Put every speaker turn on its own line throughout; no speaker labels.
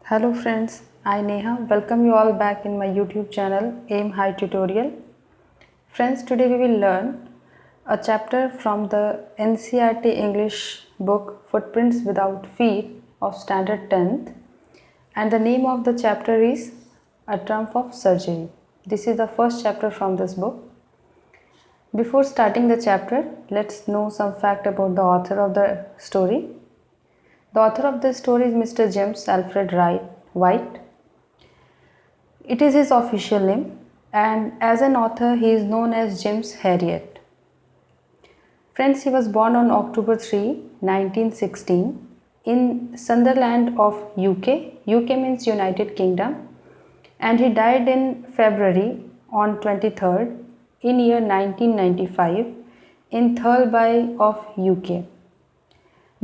Hello friends, I Neha. Welcome you all back in my YouTube channel Aim High Tutorial. Friends, today we will learn a chapter from the NCERT English book Footprints Without Feet of Standard 10th, and the name of the chapter is A Triumph of Surgery. This is the first chapter from this book. Before starting the chapter, let's know some fact about the author of the story. The author of this story is Mr. James Alfred White. It is his official name, and as an author, he is known as James Herriot. Friends, he was born on October 3, 1916 in Sunderland of UK. UK means United Kingdom, and he died in February on 23rd in year 1995 in Thurlby of UK.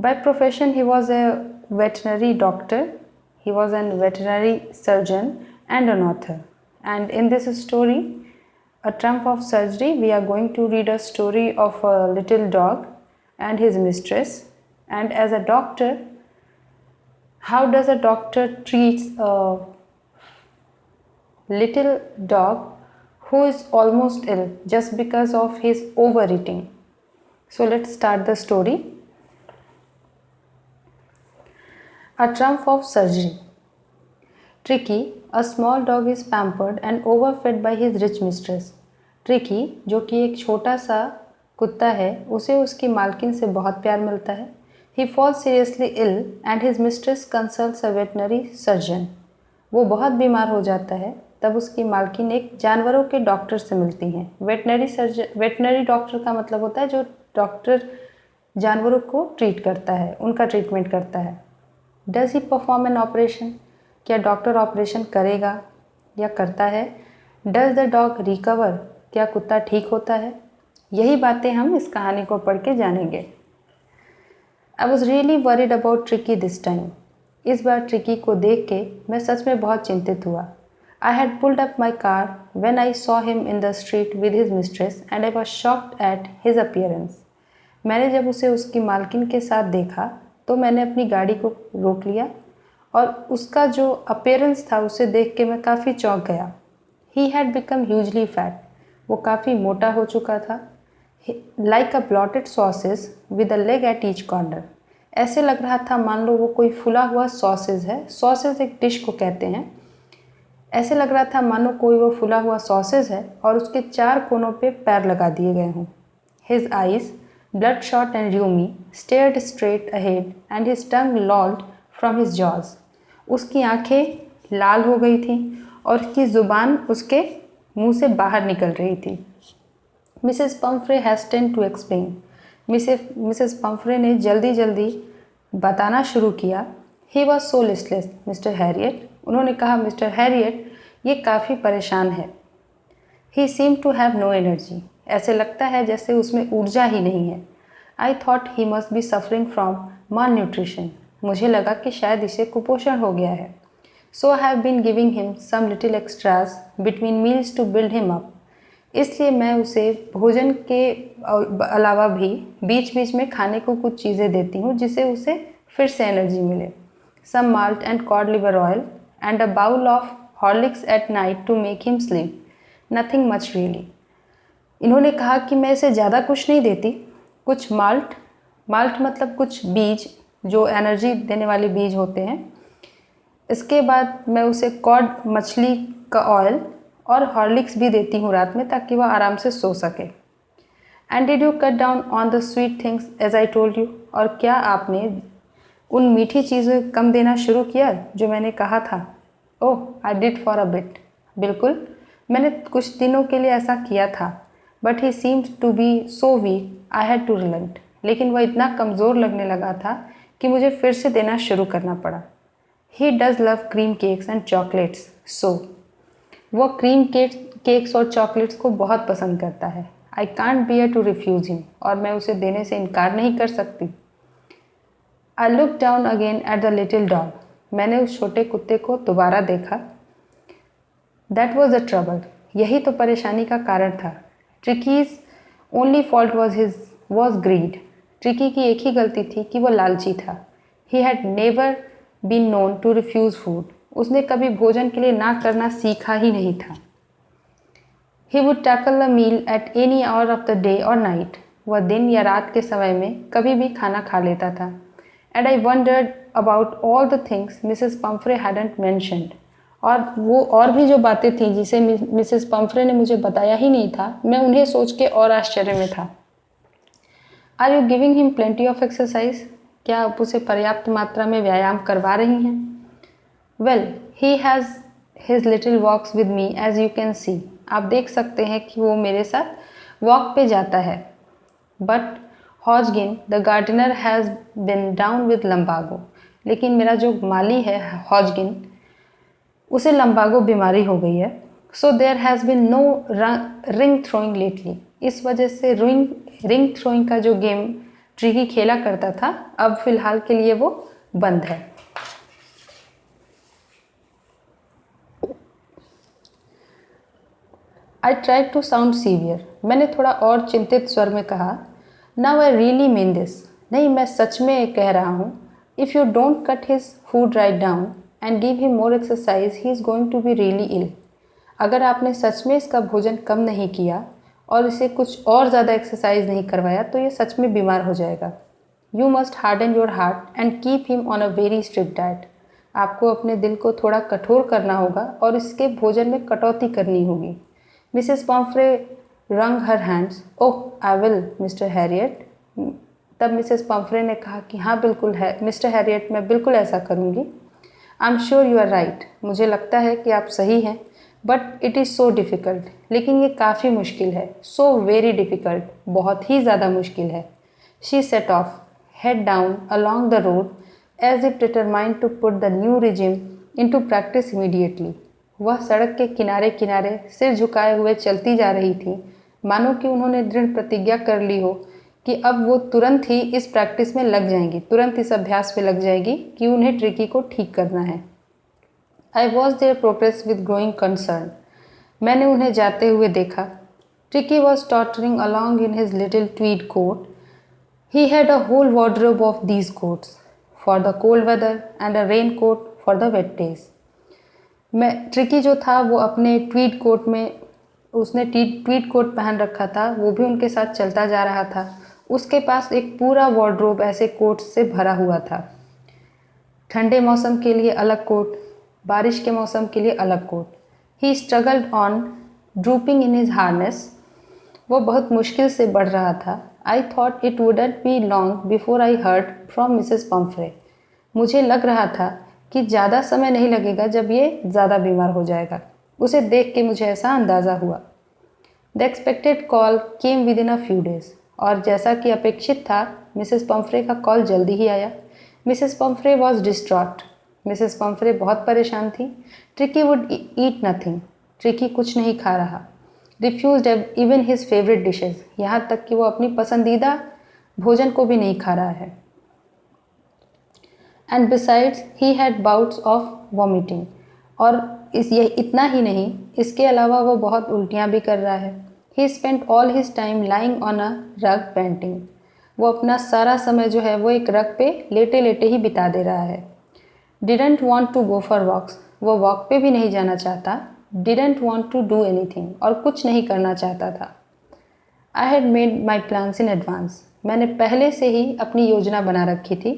By profession, he was a veterinary doctor, he was a veterinary surgeon and an author. And in this story, A Triumph of Surgery, we are going to read a story of a little dog and his mistress. And as a doctor, how does a doctor treat a little dog who is almost ill just because of his overeating? So let's start the story. A Triumph of Surgery. Tricky, a small dog is pampered and overfed by his rich mistress. Tricky, जो कि एक छोटा सा कुत्ता है, उसे उसकी मालकिन से बहुत प्यार मिलता है. He falls seriously ill and his mistress consults a veterinary surgeon. वो बहुत बीमार हो जाता है, तब उसकी मालकिन एक जानवरों के डॉक्टर से मिलती हैं. वेटनरी डॉक्टर का मतलब होता है जो डॉक्टर जानवरों को ट्रीट करता है, उनका ट्रीटमेंट करता है. Does he perform an operation, क्या डॉक्टर ऑपरेशन करेगा या करता है. डज द डॉग रिकवर, क्या कुत्ता ठीक होता है. यही बातें हम इस कहानी को पढ़ के जानेंगे. I was really worried about tricky this time. इस बार ट्रिकी को देख के मैं सच में बहुत चिंतित हुआ. I had pulled up my car when I saw him in the street with his mistress and I was shocked at his appearance. मैंने जब उसे उसकी मालकिन के साथ देखा तो मैंने अपनी गाड़ी को रोक लिया और उसका जो अपीयरेंस था उसे देख के मैं काफ़ी चौंक गया. He had become hugely fat, वो काफ़ी मोटा हो चुका था. Like a blotted sausage with a leg at each corner, ऐसे लग रहा था मान लो वो कोई फुला हुआ सॉसेज है. सॉसेज एक डिश को कहते हैं. ऐसे लग रहा था मानो कोई वो फुला हुआ सॉसेज है और उसके चार कोनों पे पैर लगा दिए गए हों. His eyes, bloodshot and rheumy, stared straight ahead and his tongue lolled from his jaws. उसकी आंखें लाल हो गई थीं और उसकी ज़ुबान उसके मुंह से बाहर निकल रही थी. Mrs Pomfrey hastened to explain. Mrs Pomfrey ने जल्दी जल्दी बताना शुरू किया. He was so listless, mister Harriet. उन्होंने कहा, मिस्टर हैरियट ये काफ़ी परेशान है. He seemed to have no energy. ऐसे लगता है जैसे उसमें ऊर्जा ही नहीं है. I thought he must be suffering from malnutrition. मुझे लगा कि शायद इसे कुपोषण हो गया है. So I have been giving him some little extras between meals to build him up. इसलिए मैं उसे भोजन के अलावा भी बीच बीच में खाने को कुछ चीज़ें देती हूँ जिससे उसे फिर से एनर्जी मिले. Some malt and cod liver oil and a bowl of Horlicks at night to make him sleep. Nothing much really. इन्होंने कहा कि मैं इसे ज़्यादा कुछ नहीं देती. कुछ माल्ट मतलब कुछ बीज जो एनर्जी देने वाले बीज होते हैं. इसके बाद मैं उसे कॉड मछली का ऑयल और हॉर्लिक्स भी देती हूँ रात में ताकि वह आराम से सो सके. And did you cut down on the sweet things as I told you, और क्या आपने उन मीठी चीज़ें कम देना शुरू किया जो मैंने कहा था. Oh, I did for a bit. बिल्कुल, मैंने कुछ दिनों के लिए ऐसा किया था. But he seemed to be so weak I had to relent. लेकिन वह इतना कमज़ोर लगने लगा था कि मुझे फिर से देना शुरू करना पड़ा. He does love cream cakes and chocolates, सो वह क्रीम केक्स और चॉकलेट्स को बहुत पसंद करता है. I can't bear to refuse him, और मैं उसे देने से इनकार नहीं कर सकती. I look down again at the little dog. मैंने उस छोटे कुत्ते को दोबारा देखा. That was the trouble. यही तो परेशानी का कारण था. Tricki's only fault was greed. Tricki की एक ही गलती थी कि वो लालची था. He had never been known to refuse food. उसने कभी भोजन के लिए ना करना सीखा ही नहीं था। He would tackle the meal at any hour of the day और नाइट। वह दिन या रात के समय में कभी भी खाना खा लेता था। And I wandered about all the things Mrs Pomfrey hadn't mentioned. और वो और भी जो बातें थीं जिसे मिसेस पम्फ्रे ने मुझे बताया ही नहीं था, मैं उन्हें सोच के और आश्चर्य में था। Are you giving him plenty of exercise? क्या आप उसे पर्याप्त मात्रा में व्यायाम करवा रही हैं? Well, he has his little walks with me as you can see. आप देख सकते हैं कि वो मेरे साथ वॉक पे जाता है। But Hodgkin the gardener has been down with lumbago. लेकिन मेरा जो माली है हॉजगिन, उसे लम्बागो बीमारी हो गई है। So there has been no ring throwing lately. इस वजह से रिंग थ्रोइंग का जो गेम ट्रिकी खेला करता था, अब फिलहाल के लिए वो बंद है। I tried to sound severe. मैंने थोड़ा और चिंतित स्वर में कहा, now I really mean this. नहीं, मैं सच में कह रहा हूँ। If you don't cut his food right down and give him more exercise he is going to be really ill. अगर आपने सच में इसका भोजन कम नहीं किया और इसे कुछ और ज़्यादा एक्सरसाइज नहीं करवाया तो ये सच में बीमार हो जाएगा। You must harden your heart and keep him on a very strict diet. आपको अपने दिल को थोड़ा कठोर करना होगा और इसके भोजन में कटौती करनी होगी। मिसेस पम्फ्रे रंग her hands. Oh I will mister Harriet. तब मिसेस पम्फ्रे ने कहा कि हाँ बिल्कुल है मिस्टर हैरियट, मैं बिल्कुल ऐसा करूँगी। I am sure you are right. मुझे लगता है कि आप सही हैं। But it is so difficult. लेकिन ये काफ़ी मुश्किल है। सो वेरी डिफ़िकल्ट, बहुत ही ज़्यादा मुश्किल है। She set off head down along the road as if determined to put the new regime into practice immediately. वह सड़क के किनारे किनारे सिर झुकाए हुए चलती जा रही थी, मानो कि उन्होंने दृढ़ प्रतिज्ञा कर ली हो कि अब वो तुरंत ही इस प्रैक्टिस में लग जाएंगी, तुरंत इस अभ्यास में लग जाएगी कि उन्हें ट्रिकी को ठीक करना है। I was their progress with growing concern. मैंने उन्हें जाते हुए देखा। Tricki was tottering along in his little tweed coat. He had a whole wardrobe of these coats, for the cold weather and a raincoat for the wet days. मैं tricky जो था वो अपने ट्वीड कोट में, उसने Tweed coat पहन रखा था, वो भी उनके साथ चलता जा रहा था। उसके पास एक पूरा वार्डरोब ऐसे कोट से भरा हुआ था। ठंडे मौसम के लिए अलग कोट, बारिश के मौसम के लिए अलग coat. He struggled on drooping in his harness. वो बहुत मुश्किल से बढ़ रहा था। I thought it wouldn't be long before I heard from Mrs Pumphrey. मुझे लग रहा था कि ज़्यादा समय नहीं लगेगा जब ये ज़्यादा बीमार हो जाएगा। उसे देख के मुझे ऐसा अंदाज़ा हुआ। The expected call came with in a few days. और जैसा कि अपेक्षित था, मिसेस पम्फ्रे का कॉल जल्दी ही आया। Mrs Pomfrey was distraught. Mrs Pomfrey बहुत परेशान थी। Tricky would eat nothing. Tricky कुछ नहीं खा रहा। Refused even his favourite dishes. यहाँ तक कि वो अपनी पसंदीदा भोजन को भी नहीं खा रहा है। And besides he had bouts of vomiting. और ये इतना ही नहीं, इसके अलावा वो बहुत उल्टियाँ भी कर रहा है। ही spent all his time lying on a रग पेंटिंग। वो अपना सारा समय जो है वो एक रग पे लेटे लेटे ही बिता दे रहा है। Didn't want to go for walks. वो वॉक पे भी नहीं जाना चाहता। Didn't want to do anything. और कुछ नहीं करना चाहता था। I had made my plans in advance. मैंने पहले से ही अपनी योजना बना रखी थी।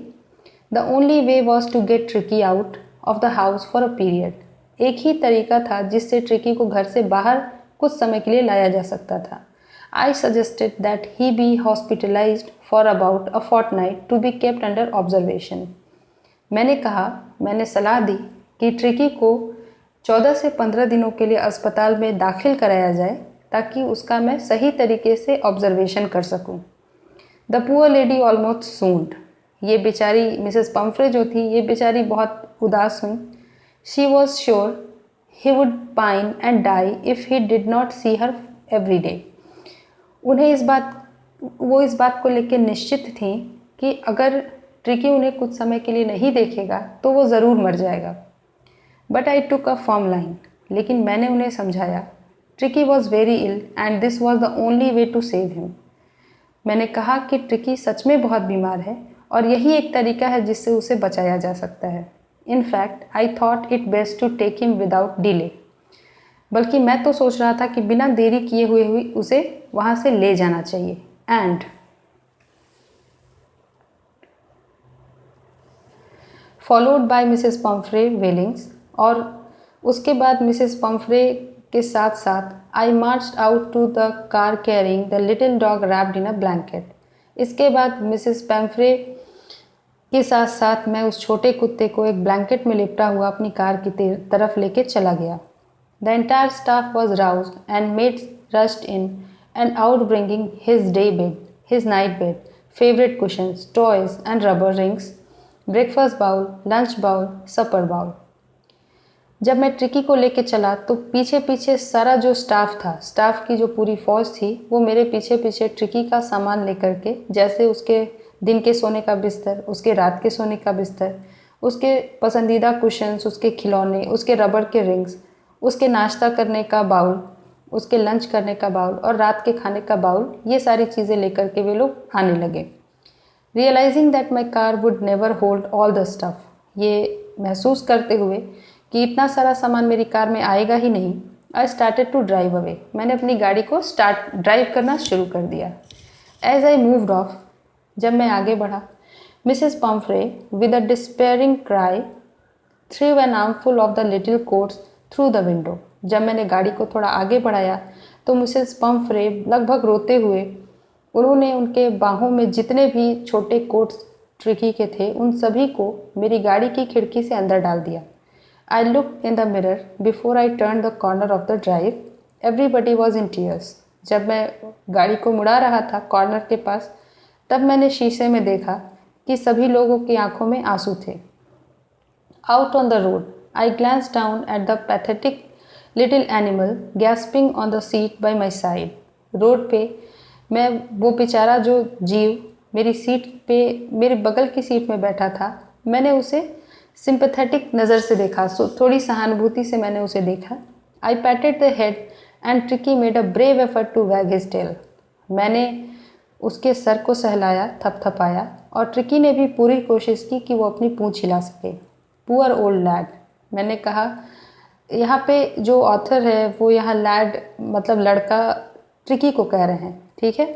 The only way was to get Tricki out of the house for a period. एक ही तरीका था जिससे ट्रिकी को घर से बाहर कुछ समय के लिए लाया जा सकता था। I suggested that he be hospitalised for about a fortnight to be kept under observation. मैंने सलाह दी कि ट्रिकी को 14 से 15 दिनों के लिए अस्पताल में दाखिल कराया जाए ताकि उसका मैं सही तरीके से ऑब्जर्वेशन कर सकूं। The poor lady almost swooned. ये बेचारी मिसेस पम्फ्रे जो थी, ये बेचारी बहुत उदास हुई। She was sure he would pine and die if he did not see her every day. वो इस बात को लेकर निश्चित थी कि अगर ट्रिकी उन्हें कुछ समय के लिए नहीं देखेगा तो वो ज़रूर मर जाएगा। But I took a firm line. लेकिन मैंने उन्हें समझाया। Tricki was very ill and this was the only way to save him. मैंने कहा कि ट्रिकी सच में बहुत बीमार है और यही एक तरीका है जिससे उसे बचाया जा सकता है। In fact I thought it best to take him without delay. बल्कि मैं तो सोच रहा था कि बिना देरी किए हुए उसे वहाँ से ले जाना चाहिए। And followed by Mrs Pumphrey wailings, और उसके बाद मिसेस पम्फ्रे के साथ साथ I marched out to the car carrying the little dog wrapped in a blanket. इसके बाद मिसेस पम्फ्रे के साथ साथ मैं उस छोटे कुत्ते को एक ब्लैंकेट में लिपटा हुआ अपनी कार की तरफ लेके चला गया। The entire staff was roused and maids rushed in and out bringing his day bed, his night bed, favourite cushions, toys and rubber rings, breakfast bowl, lunch bowl, supper bowl. जब मैं tricky को लेके चला तो पीछे पीछे सारा जो स्टाफ था, स्टाफ की जो पूरी फौज थी, वो मेरे पीछे पीछे ट्रिकी का सामान लेकर के, जैसे उसके दिन के सोने का बिस्तर, उसके रात के सोने का बिस्तर, उसके पसंदीदा कुशन्स, उसके खिलौने, उसके रबर के रिंग्स, उसके नाश्ता करने का बाउल, उसके लंच करने का बाउल और रात के खाने का बाउल, ये सारी चीज़ें लेकर के वे लोग आने लगे। Realising that my car would never hold all the stuff, ये महसूस करते हुए कि इतना सारा सामान मेरी कार में आएगा ही नहीं, I started to drive away, मैंने अपनी गाड़ी को ड्राइव करना शुरू कर दिया। एज आई मूव्ड ऑफ, जब मैं आगे बढ़ा, Mrs Pomfrey with a despairing cry through an armful of the little quotes through the window. जब मैंने गाड़ी को थोड़ा आगे बढ़ाया तो मिसेस पम्फ्रे लगभग रोते हुए, उन्होंने उनके बाहों में जितने भी छोटे कोट्स ट्रिकी के थे उन सभी को मेरी गाड़ी की खिड़की से अंदर डाल दिया। I look in the mirror before I turn the corner of the drive, everybody was in tears. जब मैं गाड़ी को मुड़ा रहा था कॉर्नर के पास, तब मैंने शीशे में देखा कि सभी लोगों की आंखों में आंसू थे। Out on the road I glance down at the pathetic little animal gasping on the seat by my side. Road पे मैं वो बेचारा जो जीव मेरी सीट पे, मेरे बगल की सीट में बैठा था, मैंने उसे सिंपैथेटिक नज़र से देखा, थोड़ी सहानुभूति से मैंने उसे देखा। I patted the head and Tricki made a brave effort to wag his tail. मैंने उसके सर को सहलाया, थपथपाया, और ट्रिकी ने भी पूरी कोशिश की कि वो अपनी पूँछ हिला सके। पुअर ओल्ड लैड, मैंने कहा। यहाँ पे जो ऑथर है वो यहाँ लैड मतलब लड़का ट्रिकी को कह रहे हैं, ठीक है।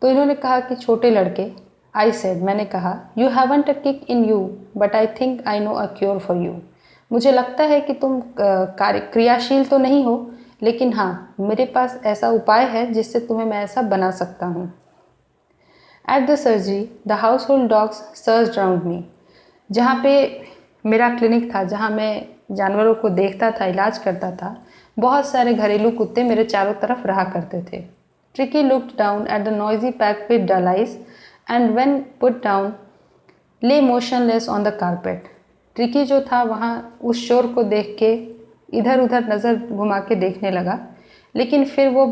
तो इन्होंने कहा कि छोटे लड़के। आई सेड, मैंने कहा, you haven't a kick in you but I think I know a cure for you. मुझे लगता है कि तुम क्रियाशील तो नहीं हो, लेकिन हाँ, मेरे पास ऐसा उपाय है जिससे तुम्हें मैं ऐसा बना सकता हूँ। At the surgery the household dogs surged round me. जहाँ पे मेरा क्लिनिक था, जहाँ मैं जानवरों को देखता था, इलाज करता था, बहुत सारे घरेलू कुत्ते मेरे चारों तरफ रहा करते थे। Tricki looked down at the noisy pack with dull eyes and when put down lay motionless on the carpet. Tricki जो था वहाँ उस शोर को देख के इधर उधर नज़र घुमा के देखने लगा, लेकिन फिर वो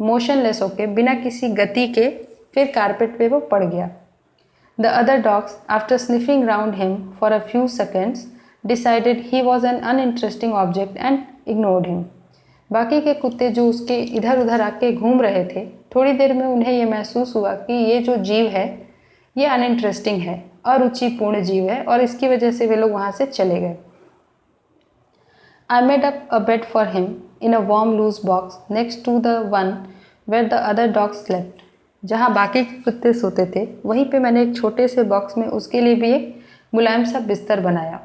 मोशनलेस होके, बिना किसी गति के, फिर कारपेट पे वो पड़ गया। The other dogs after sniffing round him for a few seconds decided he was an uninteresting object and ignored him. बाकी के कुत्ते जो उसके इधर उधर आके घूम रहे थे, थोड़ी देर में उन्हें ये महसूस हुआ कि ये जो जीव है ये अनइंटरेस्टिंग है, अरुचिपूर्ण जीव है, और इसकी वजह से वे लोग वहाँ से चले गए। I made up a bed for him in a warm loose box next to the one where the other dogs slept. जहाँ बाकी के कुत्ते सोते थे, वहीं पे मैंने एक छोटे से बॉक्स में उसके लिए भी एक मुलायम सा बिस्तर बनाया।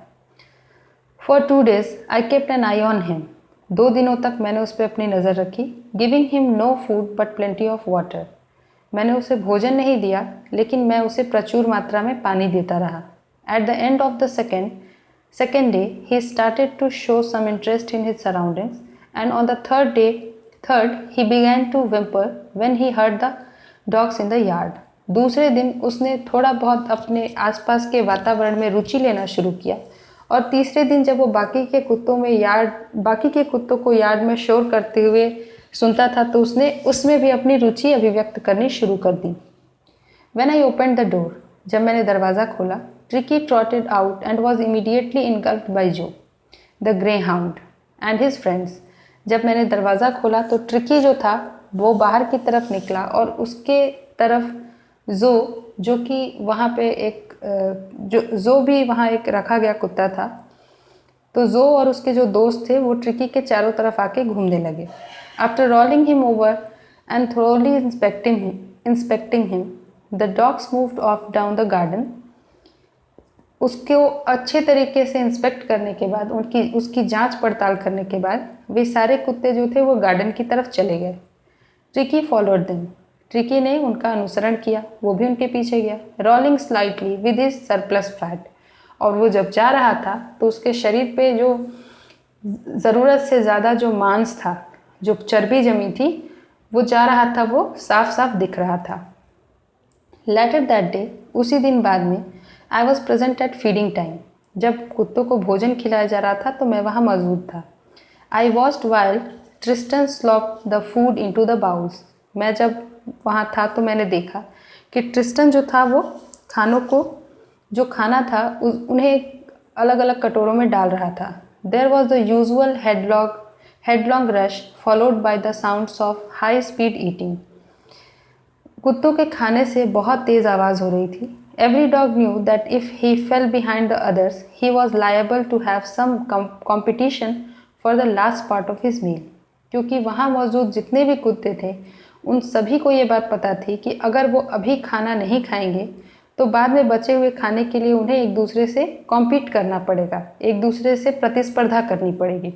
For 2 days I kept an eye on him. 2 दिनों तक मैंने उस पर अपनी नज़र रखी। Giving him no food but plenty of water. मैंने उसे भोजन नहीं दिया, लेकिन मैं उसे प्रचुर मात्रा में पानी देता रहा। At the end of the second day, he started to show some interest in his surroundings, and on the third, he began to whimper when he heard the dogs in the yard. दूसरे दिन उसने थोड़ा बहुत अपने आसपास के वातावरण में रुचि लेना शुरू किया, और तीसरे दिन जब वो बाकी के कुत्तों को यार्ड में शोर करते हुए सुनता था, तो उसने उसमें भी अपनी रुचि अभिव्यक्त करनी शुरू कर दी। When I opened the door, जब मैंने दरवाज़ा खोला, Tricky trotted out and was immediately engulfed by Joe, the greyhound, and his friends. जब मैंने दरवाज़ा खोला तो ट्रिकी जो था वो बाहर की तरफ निकला, और उसके तरफ जो कि वहाँ पे एक जो भी वहाँ एक रखा गया कुत्ता था, तो जो और उसके जो दोस्त थे वो ट्रिकी के चारों तरफ आके घूमने लगे। After rolling him over and thoroughly inspecting him the dogs moved of down the garden. उसको अच्छे तरीके से इंस्पेक्ट करने के बाद, उसकी जांच पड़ताल करने के बाद वे सारे कुत्ते जो थे वो गार्डन की तरफ चले गए। Tricky followed them. ट्रिकी ने उनका अनुसरण किया, वो भी उनके पीछे गया। Rolling slightly with his surplus fat. और वो जब जा रहा था तो उसके शरीर पे जो ज़रूरत से ज़्यादा जो मांस था, जो चर्बी जमी थी, वो जा रहा था, वो साफ साफ दिख रहा था। लेटर दैट डे, उसी दिन बाद में, I was present at feeding time. जब कुत्तों को भोजन खिलाया जा रहा था तो मैं वहाँ मौजूद था। I watched while Tristan slope the food into the bowls. मैं जब वहाँ था तो मैंने देखा कि ट्रिस्टन जो था वो खानों को, जो खाना था उन्हें अलग अलग कटोरों में डाल रहा था। There was the usual headlong rush followed by the sounds of high speed eating. कुत्तों के खाने से बहुत तेज़ आवाज़ हो रही थी। Every dog knew that if he fell behind the others he was liable to have some competition for the last part of his meal. क्योंकि वहाँ मौजूद जितने भी कुत्ते थे उन सभी को ये बात पता थी कि अगर वो अभी खाना नहीं खाएंगे तो बाद में बचे हुए खाने के लिए उन्हें एक दूसरे से कॉम्पीट करना पड़ेगा, एक दूसरे से प्रतिस्पर्धा करनी पड़ेगी,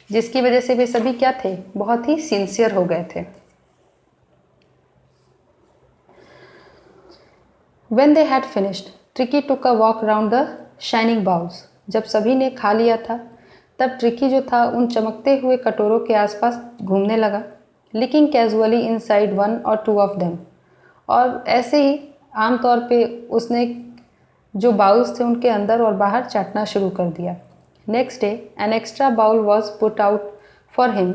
जिसकी वजह से वे सभी क्या थे, बहुत ही सिंसियर हो गए थे। When they had finished, tricky took a walk round the shining bowls. जब सभी ने खा लिया था तब ट्रिकी जो था उन चमकते हुए कटोरों के आसपास घूमने लगा, लिकिंग कैजुअली इनसाइड वन और टू ऑफ देम। और ऐसे ही आमतौर पे उसने जो बाउल्स थे उनके अंदर और बाहर चाटना शुरू कर दिया। Next day an extra bowl was put out for him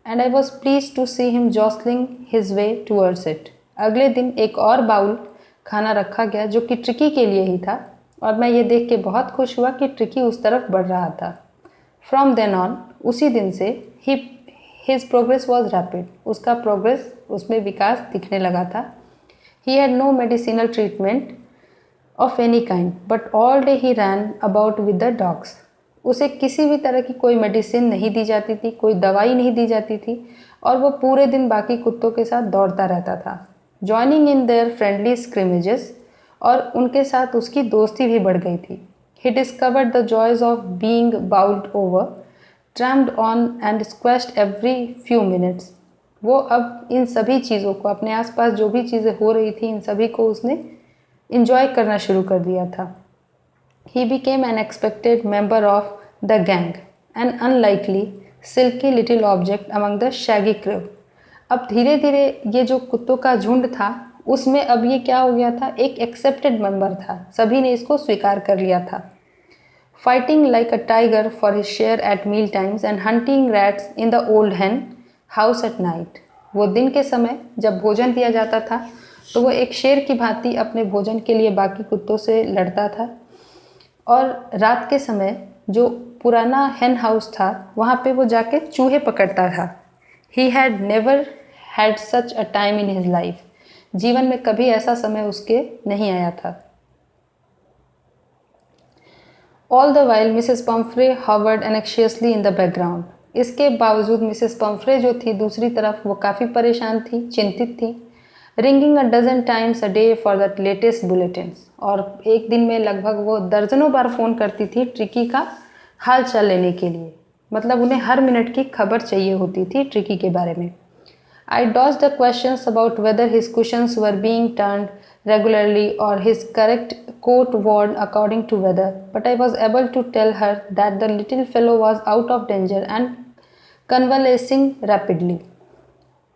and I was pleased to see him jostling his way towards it. अगले दिन एक और बाउल खाना रखा गया जो कि ट्रिकी के लिए ही था, और मैं ये देख के बहुत खुश हुआ कि ट्रिकी उस तरफ बढ़ रहा था। फ्रॉम देन ऑन, उसी दिन से हिज प्रोग्रेस वॉज रैपिड। उसका प्रोग्रेस, उसमें विकास दिखने लगा था। He had no medicinal treatment of any kind but all day he ran about with the dogs. उसे किसी भी तरह की कोई मेडिसिन नहीं दी जाती थी, कोई दवाई नहीं दी जाती थी, और वो पूरे दिन बाकी कुत्तों के साथ दौड़ता रहता था, joining in their friendly scrimmages, और उनके साथ उसकी दोस्ती भी बढ़ गई थी। He discovered the joys of being bowled over, trampled on and squashed every few minutes. वो अब इन सभी चीज़ों को, अपने आसपास जो भी चीज़ें हो रही थी, इन सभी को उसने इंजॉय करना शुरू कर दिया था। He became an expected member of the gang, an unlikely, silky little object among the shaggy crew. अब धीरे धीरे ये जो कुत्तों का झुंड था उसमें अब ये क्या हो गया था, एक एक्सेप्टेड मेंबर था, सभी ने इसको स्वीकार कर लिया था। Fighting like a tiger for his share at meal times and hunting rats in the old hen house at night. वो दिन के समय जब भोजन दिया जाता था तो वो एक शेर की भांति अपने भोजन के लिए बाकी कुत्तों से लड़ता था, और रात के समय जो पुराना hen हाउस था वहाँ पे वो जाके चूहे पकड़ता था। He had never had such a time in his life. जीवन में कभी ऐसा समय उसके नहीं आया था। All the while Mrs Pumphrey hovered anxiously in the background. इसके बावजूद मिसेस पम्फ्रे जो थी दूसरी तरफ वो काफ़ी परेशान थी, चिंतित थी। Ringing a dozen times a day for the latest bulletins, और एक दिन में लगभग वो दर्जनों बार फ़ोन करती थी ट्रिकी का हाल चाल लेने के लिए। मतलब उन्हें हर मिनट की खबर चाहिए होती थी ट्रिकी के बारे में। I dodged the questions about whether his cushions were being turned regularly or his correct coat worn according to weather, but I was able to tell her that the little fellow was out of danger and convalescing rapidly.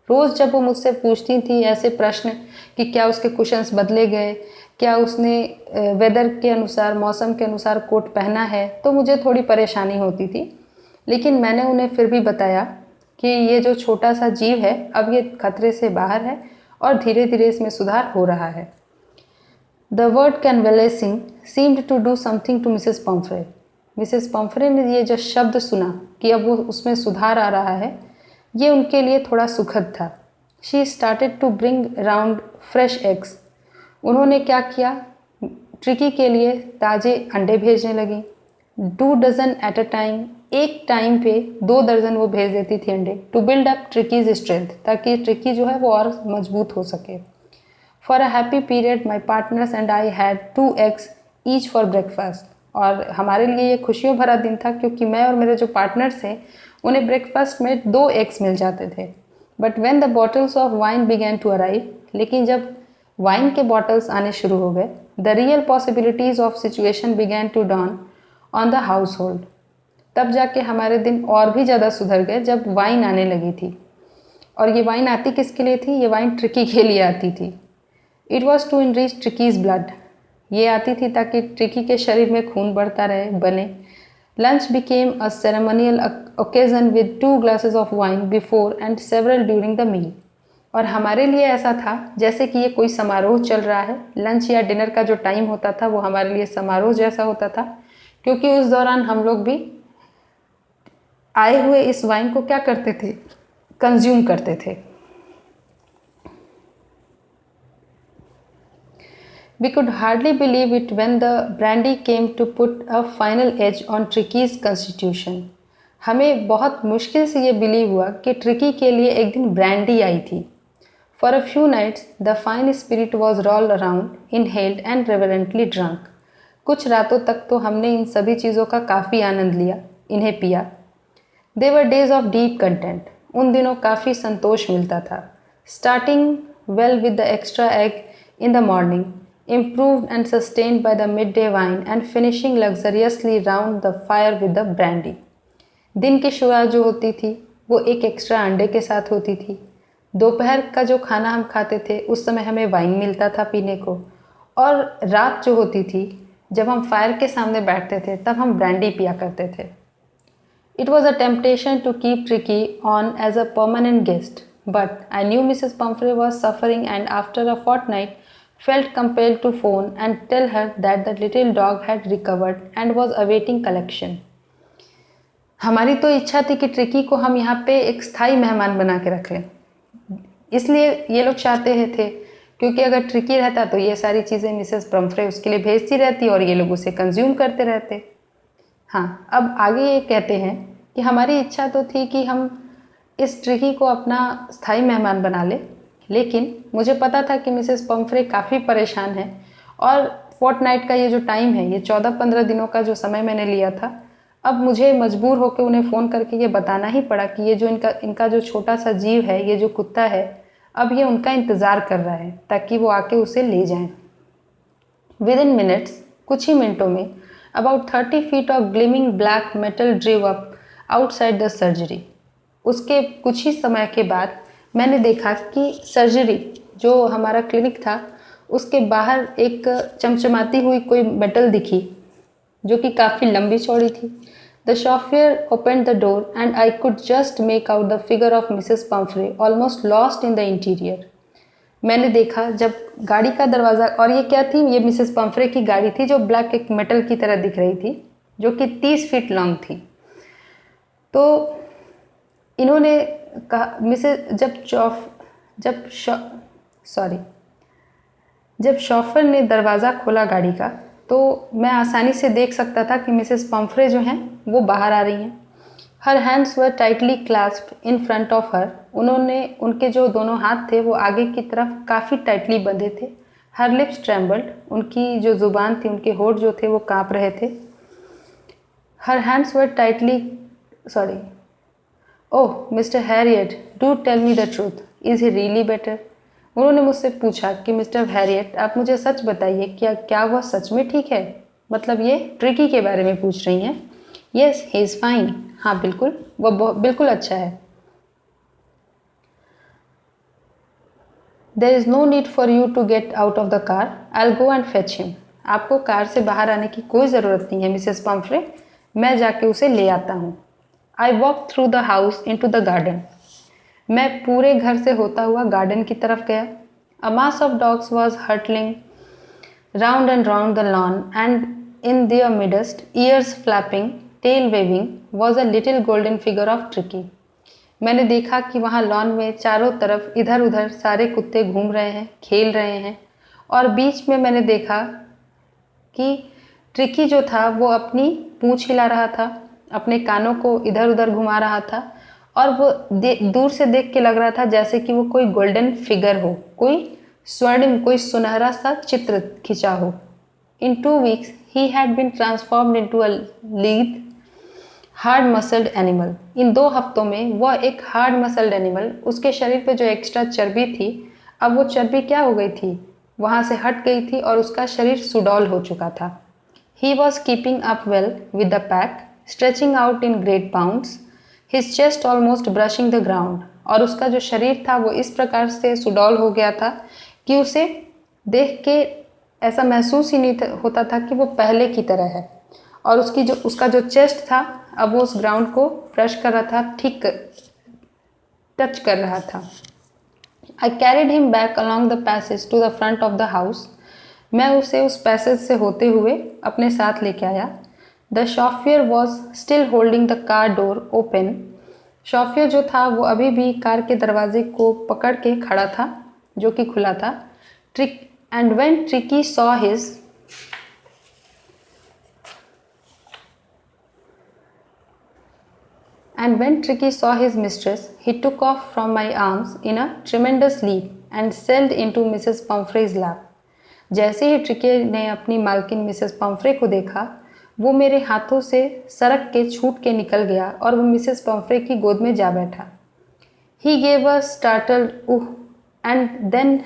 रोज़ जब वो मुझसे पूछती थी ऐसे प्रश्न कि क्या उसके कुशन्स बदले गए, क्या उसने वेदर के अनुसार, मौसम के अनुसार कोट पहना है, तो मुझे थोड़ी परेशानी होती थी, लेकिन मैंने उन्हें फिर भी बताया कि ये जो छोटा सा जीव है अब ये खतरे से बाहर है और धीरे धीरे इसमें सुधार हो रहा है। The word convalescing seemed to do something to Mrs Pomfrey. Mrs Pomfrey ने ये जो शब्द सुना कि अब वो उसमें सुधार आ रहा है, ये उनके लिए थोड़ा सुखद था। She started to bring round fresh eggs. उन्होंने क्या किया, ट्रिकी के लिए ताज़े अंडे भेजने लगी। 2 डज़न एट अ टाइम, एक टाइम पे 2 दर्जन वो भेज देती थी अंडे, to build up Tricki's strength, ताकि ट्रिकी जो है वो और मजबूत हो सके। For a happy period my partners and I had 2 eggs each for breakfast. और हमारे लिए ये खुशियों भरा दिन था क्योंकि मैं और मेरे जो पार्टनर्स थे उन्हें ब्रेकफास्ट में 2 eggs मिल जाते थे। But when the bottles of wine began to arrive, लेकिन जब वाइन के बॉटल्स आने शुरू हो गए, the real possibilities of situation began to dawn on the household. तब जाके हमारे दिन और भी ज़्यादा सुधर गए जब वाइन आने लगी थी। और ये वाइन आती किसके लिए थी? ये वाइन ट्रिकी के लिए आती थी। It was to enrich Tricki's blood. ये आती थी ताकि ट्रिकी के शरीर में खून बढ़ता रहे, बने। Lunch became a ceremonial occasion with 2 glasses of wine before and several during the meal. और हमारे लिए ऐसा था जैसे कि ये कोई समारोह चल रहा है। लंच या डिनर का जो टाइम होता था वो हमारे लिए समारोह जैसा होता था, क्योंकि उस दौरान हम लोग भी आए हुए इस वाइन को क्या करते थे? कंज्यूम करते थे। We could hardly believe it when the brandy came to put a final edge on Tricky's constitution. हमें बहुत मुश्किल से ये बिलीव हुआ कि ट्रिकी के लिए एक दिन ब्रांडी आई थी। For a few nights, the fine spirit was rolled around, inhaled and reverently drunk. कुछ रातों तक तो हमने इन सभी चीज़ों का काफ़ी आनंद लिया, इन्हें पिया। They were days of deep content. उन दिनों काफ़ी संतोष मिलता था। Starting well with the extra egg in the morning, improved and sustained by the midday wine and finishing luxuriously round the fire with the brandy. दिन की शुरुआत जो होती थी वो एक एक्स्ट्रा अंडे के साथ होती थी। दोपहर का जो खाना हम खाते थे उस समय हमें वाइन मिलता था पीने को, और रात जो होती थी जब हम फायर के सामने बैठते थे तब हम ब्रांडी पिया करते थे। It was a temptation to keep Tricky on as a permanent guest, but I knew Mrs. Pumphrey was suffering and after a fortnight felt compelled to phone and tell her that the little dog had recovered and was awaiting collection. हमारी तो इच्छा थी कि tricky को हम यहाँ पे एक स्थायी मेहमान बना के रख लें, इसलिए ये लोग चाहते थे, क्योंकि अगर ट्रिकी रहता तो ये सारी चीज़ें मिसेस पम्फ्रे उसके लिए भेजती रहती और ये लोग उसे कंज्यूम करते रहते। हाँ, अब आगे ये कहते हैं कि हमारी इच्छा तो थी कि हम इस ट्रिकी को अपना स्थायी मेहमान बना ले, लेकिन मुझे पता था कि मिसेस पम्फ्रे काफ़ी परेशान है और फोर्टनाइट का ये जो टाइम है, ये 14-15 दिनों का जो समय मैंने लिया था, अब मुझे मजबूर होकर उन्हें फ़ोन करके ये बताना ही पड़ा कि ये जो इनका जो छोटा सा जीव है, ये जो कुत्ता है, अब ये उनका इंतज़ार कर रहा है ताकि वो आके उसे ले जाएं। विद इन मिनट्स, कुछ ही मिनटों में, about 30 feet of gleaming black metal drew up outside the surgery. उसके कुछ ही समय के बाद मैंने देखा कि सर्जरी जो हमारा क्लिनिक था उसके बाहर एक चमचमाती हुई कोई मेटल दिखी जो कि काफ़ी लंबी चौड़ी थी। The chauffeur opened the door and I could just make out the figure of Mrs. Pumphrey almost lost in the interior. मैंने देखा जब गाड़ी का दरवाज़ा, और ये क्या थी? ये मिसेस पम्फ्रे की गाड़ी थी जो ब्लैक एक मेटल की तरह दिख रही थी, जो कि 30 फीट लॉन्ग थी। तो इन्होंने कहा जब शॉफर ने दरवाज़ा खोला गाड़ी का, तो मैं आसानी से देख सकता था कि मिसेस पम्फ्रे जो हैं वो बाहर आ रही हैं। Her hands were tightly clasped in front of her. उनके जो दोनों हाथ थे वो आगे की तरफ काफ़ी टाइटली बंधे थे। हर लिप्स ट्रेम्बल्ड, उनकी जो ज़ुबान थी, उनके होठ जो थे वो काँप रहे थे। Her hands were tightly oh Mr Herriot, do tell me the truth, is he really better? उन्होंने मुझसे पूछा कि मिस्टर हैरियट, आप मुझे सच बताइए, क्या वह सच में ठीक है? मतलब ये ट्रिकी के बारे में पूछ रही हैं। Yes, he is fine. हाँ बिल्कुल, वह बिल्कुल अच्छा है। There is no need for you to get out of the car, I will go and fetch him. आपको कार से बाहर आने की कोई ज़रूरत नहीं है मिसेस पम्फ्रे, मैं जाके उसे ले आता हूँ। I walk through the house into the garden. मैं पूरे घर से होता हुआ गार्डन की तरफ गया। A mass of dogs was hurtling round and round the lawn, and in their midst, ears flapping, tail waving, was a little golden figure of Tricky. मैंने देखा कि वहाँ लॉन में चारों तरफ इधर उधर सारे कुत्ते घूम रहे हैं, खेल रहे हैं, और बीच में मैंने देखा कि ट्रिकी जो था वो अपनी पूँछ हिला रहा था, अपने कानों को इधर उधर घुमा रहा था और वो दूर से देख के लग रहा था जैसे कि वो कोई गोल्डन फिगर हो, कोई स्वर्णिम, कोई सुनहरा सा चित्र खिंचा हो। In 2 weeks, he had been transformed into a lithe, hard muscled animal. इन 2 हफ्तों में वह एक हार्ड मसल्ड एनिमल, उसके शरीर पे जो एक्स्ट्रा चर्बी थी, अब वो चर्बी क्या हो गई थी, वहाँ से हट गई थी और उसका शरीर सुडौल हो चुका था। He was keeping up well with the pack, stretching out in great bounds, his chest almost brushing the ground। और उसका जो शरीर था वो इस प्रकार से सुडौल हो गया था कि उसे देख के ऐसा महसूस ही नहीं होता था कि वो पहले की तरह है। और उसका जो चेस्ट था अब वो उस ग्राउंड को ब्रश कर रहा था, ठीक टच कर रहा था। I carried him back along the passage to the front of the house. मैं उसे उस पैसेज से होते हुए अपने साथ लेके आया। The chauffeur was still holding the car door open. Chauffeur जो था वो अभी भी कार के दरवाजे को पकड़ के खड़ा था, जो कि खुला था। And when Tricky saw his mistress, he took off from my arms in a tremendous leap and sailed into Mrs. Pumphrey's lap. जैसे ही ट्रिकी ने अपनी मालकिन मिसेस पम्फ्रे को देखा, वो मेरे हाथों से सरक के छूट के निकल गया और वो मिसेस पम्फ्रे की गोद में जा बैठा। He gave a startled ooh and then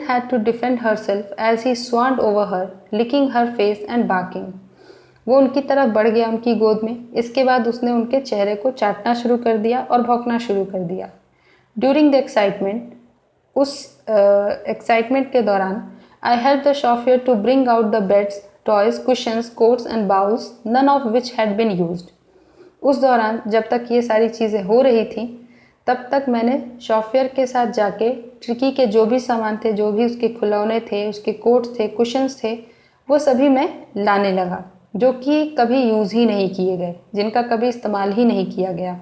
had to defend herself as he swarmed over her, licking her face and barking। वो उनकी तरफ बढ़ गया उनकी गोद में। इसके बाद उसने उनके चेहरे को चाटना शुरू कर दिया और भौंकना शुरू कर दिया। ड्यूरिंग द एक्साइटमेंट, उस एक्साइटमेंट के दौरान, I help the chauffeur to bring out the beds, toys, cushions, coats and bowls, none of which had been used. उस दौरान जब तक ये सारी चीज़ें हो रही थी, तब तक मैंने शॉफियर के साथ जाके ट्रिकी के जो भी सामान थे, जो भी उसके खिलौने थे, उसके कोट्स थे, कुशंस थे, वो सभी मैं लाने लगा, जो कि कभी यूज़ ही नहीं किए गए, जिनका कभी इस्तेमाल ही नहीं किया गया।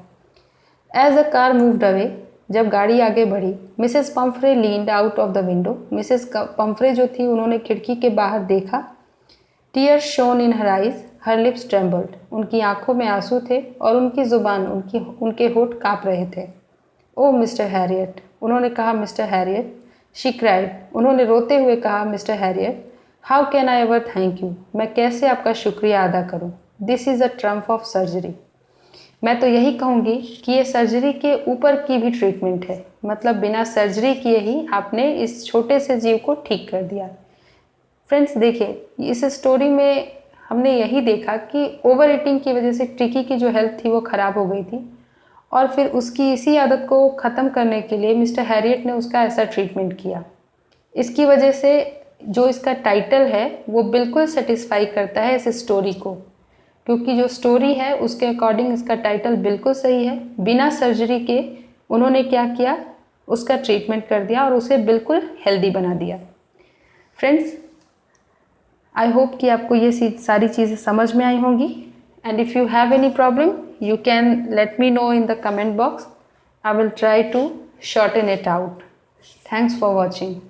As a car moved away, जब गाड़ी आगे बढ़ी, Mrs Pumphrey leaned out of the window. Mrs Pumphrey जो थी उन्होंने खिड़की के बाहर देखा। Tears shone in her eyes, her lips trembled. उनकी आंखों में आंसू थे और उनकी ज़ुबान, उनके होठ काँप रहे थे। ओ मिस्टर हैरियट, उन्होंने कहा, मिस्टर हैरियट। शी क्राइड, उन्होंने रोते हुए कहा, mister Harriet, how can I ever thank you, मैं कैसे आपका शुक्रिया अदा करूं। This is a Trump of surgery. मैं तो यही कहूँगी कि ये सर्जरी के ऊपर की भी ट्रीटमेंट है, मतलब बिना सर्जरी किए ही आपने इस छोटे से जीव को ठीक कर दिया। फ्रेंड्स देखिए, इस स्टोरी में हमने यही देखा कि ओवर ईटिंग की वजह से ट्रिकी की जो हेल्थ थी वो ख़राब हो गई थी और फिर उसकी इसी आदत को ख़त्म करने के लिए मिस्टर हैरियट ने उसका ऐसा ट्रीटमेंट किया। इसकी वजह से जो इसका टाइटल है वो बिल्कुल सेटिस्फाई करता है इस स्टोरी को, क्योंकि जो स्टोरी है उसके अकॉर्डिंग इसका टाइटल बिल्कुल सही है। बिना सर्जरी के उन्होंने क्या किया, उसका ट्रीटमेंट कर दिया और उसे बिल्कुल हेल्दी बना दिया। फ्रेंड्स, आई होप कि आपको ये सारी चीज़ें समझ में आई होंगी। And if you have any problem, you can let me know in the comment box. I will try to shorten it out. Thanks for watching.